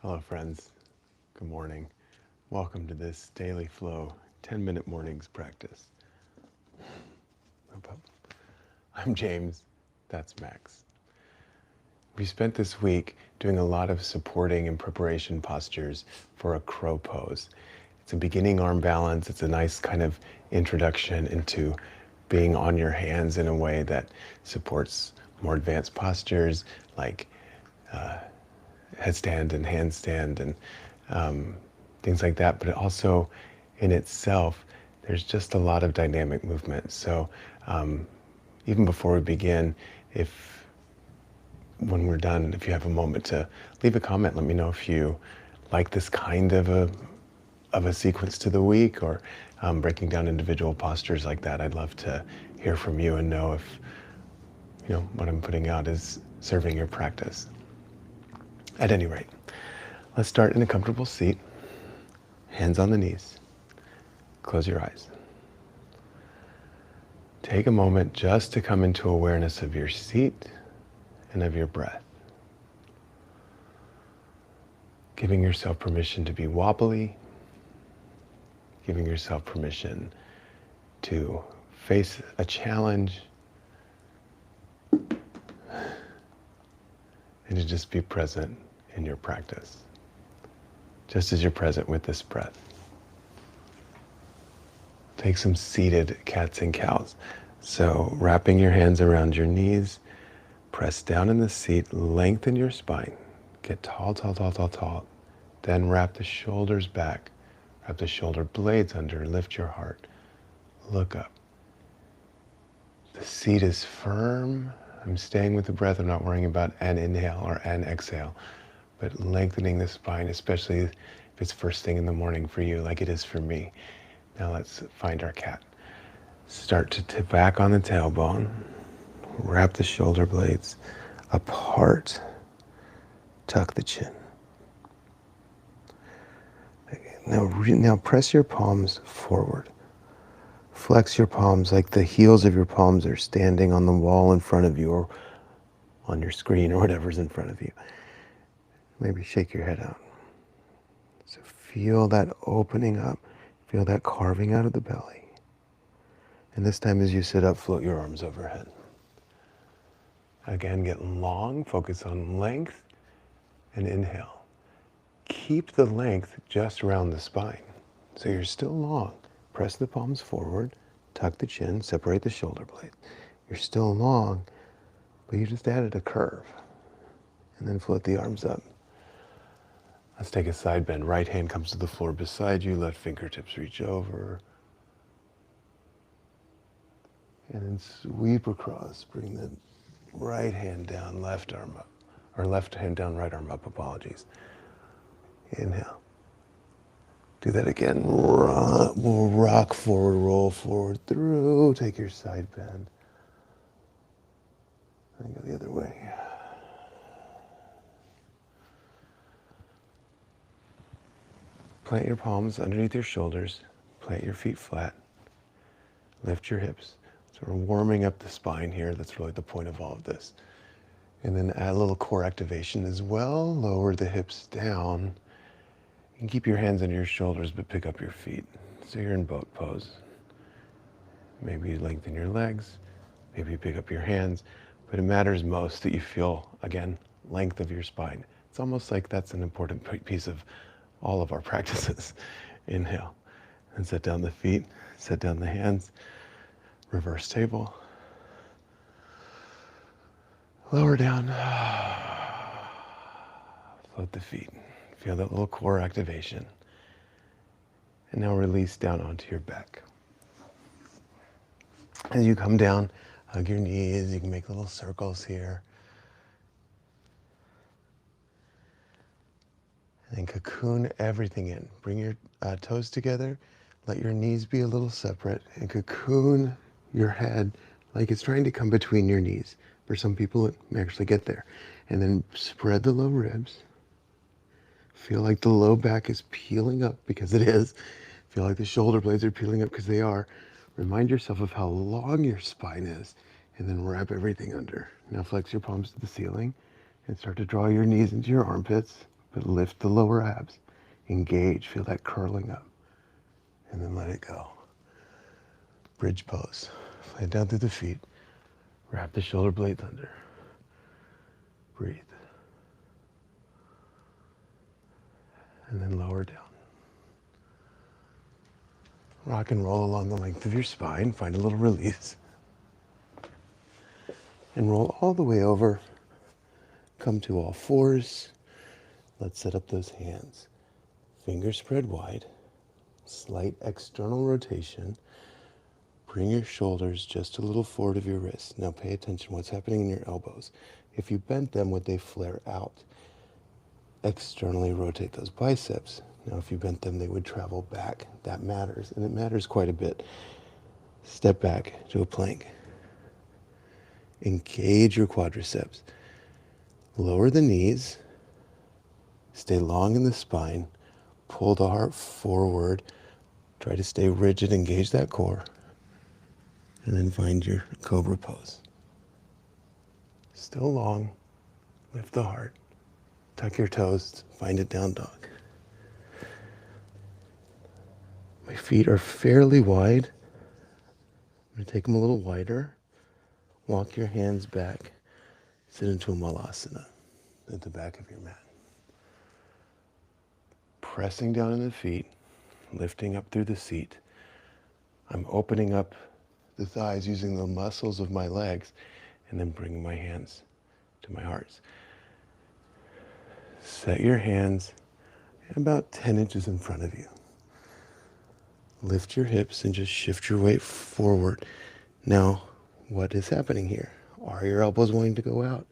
Hello, friends. Good morning. Welcome to this daily flow 10-minute mornings practice. I'm James. That's Max. We spent this week doing a lot of supporting and preparation postures for a crow pose. It's a beginning arm balance. It's a nice kind of introduction into being on your hands in a way that supports more advanced postures like headstand and handstand and things like that. But it also, in itself, there's just a lot of dynamic movement. So even before we begin, if when we're done, if you have a moment to leave a comment, let me know if you like this kind of a sequence to the week, or breaking down individual postures like that. I'd love to hear from you and know if what I'm putting out is serving your practice. At any rate, let's start in a comfortable seat, hands on the knees. Close your eyes. Take a moment just to come into awareness of your seat and of your breath. Giving yourself permission to be wobbly, giving yourself permission to face a challenge, and to just be present in your practice, just as you're present with this breath. Take some seated cats and cows. So wrapping your hands around your knees, press down in the seat, lengthen your spine, get tall, tall, tall, tall, tall. Then wrap the shoulders back, wrap the shoulder blades under, lift your heart, look up. The seat is firm. I'm staying with the breath. I'm not worrying about an inhale or an exhale, but lengthening the spine, especially if it's first thing in the morning for you, like it is for me. Now let's find our cat. Start to tip back on the tailbone. Wrap the shoulder blades apart. Tuck the chin. Now press your palms forward. Flex your palms like the heels of your palms are standing on the wall in front of you, or on your screen, or whatever's in front of you. Maybe shake your head out. So feel that opening up. Feel that carving out of the belly. And this time as you sit up, float your arms overhead. Again, get long, focus on length, and inhale. Keep the length just around the spine. So you're still long. Press the palms forward, tuck the chin, separate the shoulder blades. You're still long, but you just added a curve. And then float the arms up. Let's take a side bend. Right hand comes to the floor beside you, left fingertips reach over. And then sweep across, bring the right hand down, left arm up. Or left hand down, right arm up, apologies. Inhale. Do that again. We'll rock forward, roll forward through. Take your side bend. And go the other way. Plant your palms underneath your shoulders. Plant your feet flat. Lift your hips. So we're warming up the spine here. That's really the point of all of this. And then add a little core activation as well. Lower the hips down. You can keep your hands under your shoulders, but pick up your feet. So you're in boat pose. Maybe you lengthen your legs. Maybe you pick up your hands. But it matters most that you feel, again, length of your spine. It's almost like that's an important piece of all of our practices. Inhale. And set down the feet. Set down the hands. Reverse table. Lower down. Float the feet. Feel that little core activation. And now release down onto your back. As you come down, hug your knees. You can make little circles here. And then cocoon everything in. Bring your toes together. Let your knees be a little separate. And cocoon your head like it's trying to come between your knees. For some people, it may actually get there. And then spread the low ribs. Feel like the low back is peeling up, because it is. Feel like the shoulder blades are peeling up, because they are. Remind yourself of how long your spine is, and then wrap everything under. Now flex your palms to the ceiling and start to draw your knees into your armpits. but lift the lower abs. Engage, feel that curling up, and then let it go. Bridge pose. Lay down through the feet. Wrap the shoulder blades under. Breathe. And then lower down. Rock and roll along the length of your spine. Find a little release. And roll all the way over. Come to all fours. Let's set up those hands. Fingers spread wide. Slight external rotation. Bring your shoulders just a little forward of your wrists. Now pay attention what's happening in your elbows. If you bent them, would they flare out? Externally rotate those biceps. Now if you bent them, they would travel back. That matters, and it matters quite a bit. Step back to a plank. Engage your quadriceps. Lower the knees. Stay long in the spine. Pull the heart forward. Try to stay rigid, engage that core. And then find your cobra pose. Still long. Lift the heart. Tuck your toes. Find a down dog. My feet are fairly wide. I'm going to take them a little wider. Walk your hands back. Sit into a malasana at the back of your mat. Pressing down in the feet, lifting up through the seat. I'm opening up the thighs using the muscles of my legs and then bringing my hands to my hearts. Set your hands about 10 inches in front of you. Lift your hips and just shift your weight forward. Now, what is happening here? Are your elbows wanting to go out?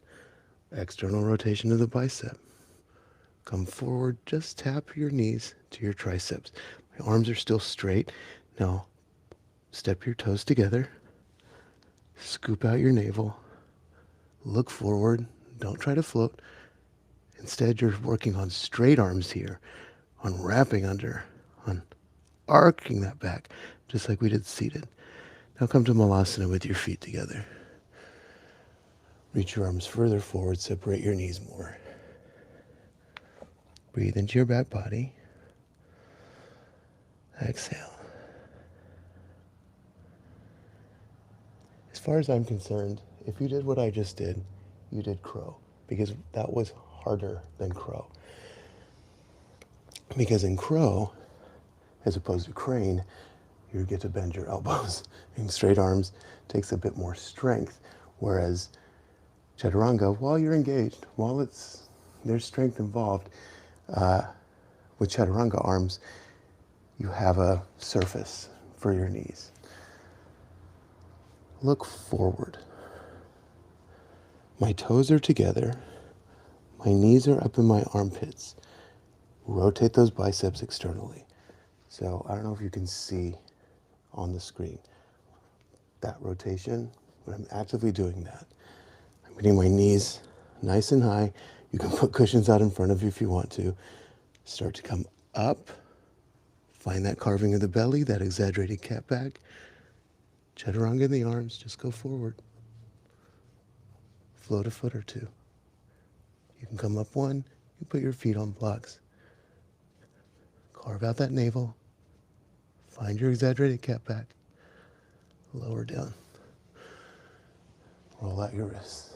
External rotation of the bicep. Come forward, just tap your knees to your triceps. My arms are still straight. Now, step your toes together. Scoop out your navel. Look forward. Don't try to float. Instead, you're working on straight arms here, on wrapping under, on arcing that back, just like we did seated. Now come to Malasana with your feet together. Reach your arms further forward, separate your knees more. Breathe into your back body. Exhale. As far as I'm concerned, if you did what I just did, you did crow, because that was harder than crow. Because in crow, as opposed to crane, you get to bend your elbows. And straight arms takes a bit more strength, whereas chaturanga, while you're engaged, while there's strength involved, with chaturanga arms, you have a surface for your knees. Look forward. My toes are together. My knees are up in my armpits. Rotate those biceps externally. So I don't know if you can see on the screen that rotation, but I'm actively doing that. I'm getting my knees nice and high. You can put cushions out in front of you if you want to. Start to come up. Find that carving of the belly, that exaggerated cat back. Chaturanga in the arms, just go forward. Float a foot or two. You can come up one, you put your feet on blocks. Carve out that navel. Find your exaggerated cat back. Lower down. Roll out your wrists.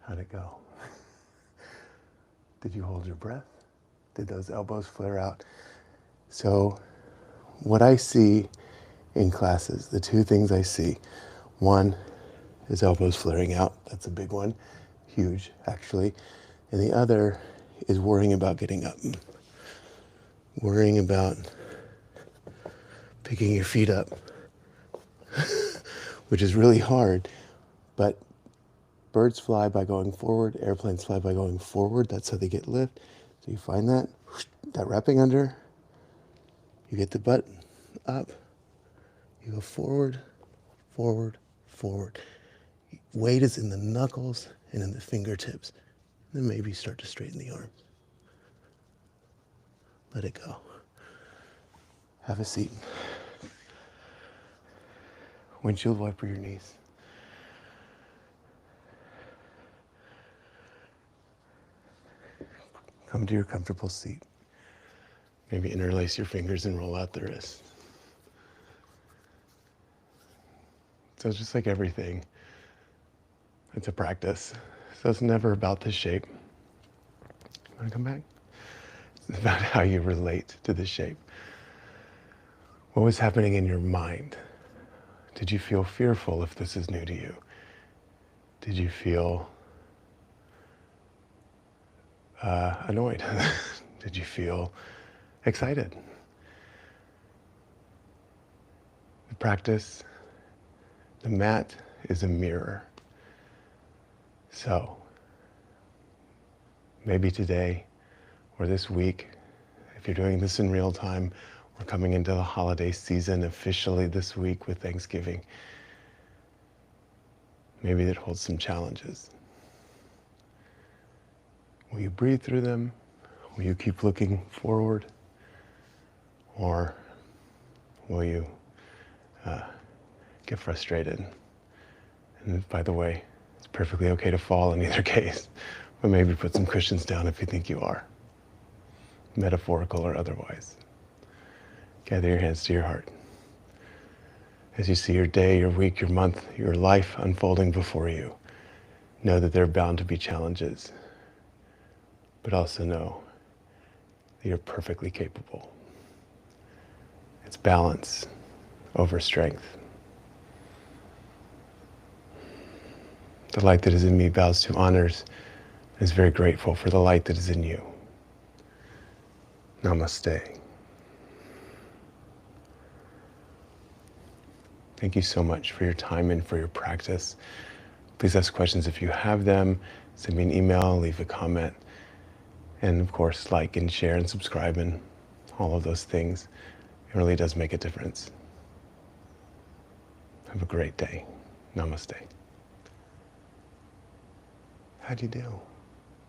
How'd it go? Did you hold your breath? Did those elbows flare out? So what I see in classes, the two things I see, one is elbows flaring out. That's a big one, huge actually. And the other is worrying about getting up, worrying about picking your feet up, which is really hard. But birds fly by going forward, airplanes fly by going forward. That's how they get lift. So you find that wrapping under, you get the butt up, you go forward, forward, forward. Weight is in the knuckles and in the fingertips. Then maybe start to straighten the arms. Let it go. Have a seat. Windshield wiper your knees. Come to your comfortable seat. Maybe interlace your fingers and roll out the wrists. So it's just like everything. It's a practice. So it's never about the shape. You want to come back? It's about how you relate to the shape. What was happening in your mind? Did you feel fearful if this is new to you? Did you feel annoyed? Did you feel excited? The practice, the mat is a mirror. So maybe today or this week, if you're doing this in real time, we're coming into the holiday season officially this week with Thanksgiving. Maybe it holds some challenges. Will you breathe through them? Will you keep looking forward? Or will you get frustrated? And by the way, it's perfectly okay to fall in either case, but maybe put some cushions down if you think you are, metaphorical or otherwise. Gather your hands to your heart. As you see your day, your week, your month, your life unfolding before you, know that there are bound to be challenges, but also know that you're perfectly capable. It's balance over strength. The light that is in me bows to honors and is very grateful for the light that is in you. Namaste. Thank you so much for your time and for your practice. Please ask questions if you have them. Send me an email, leave a comment. And of course, like and share and subscribe and all of those things. It really does make a difference. Have a great day. Namaste. How'd you do?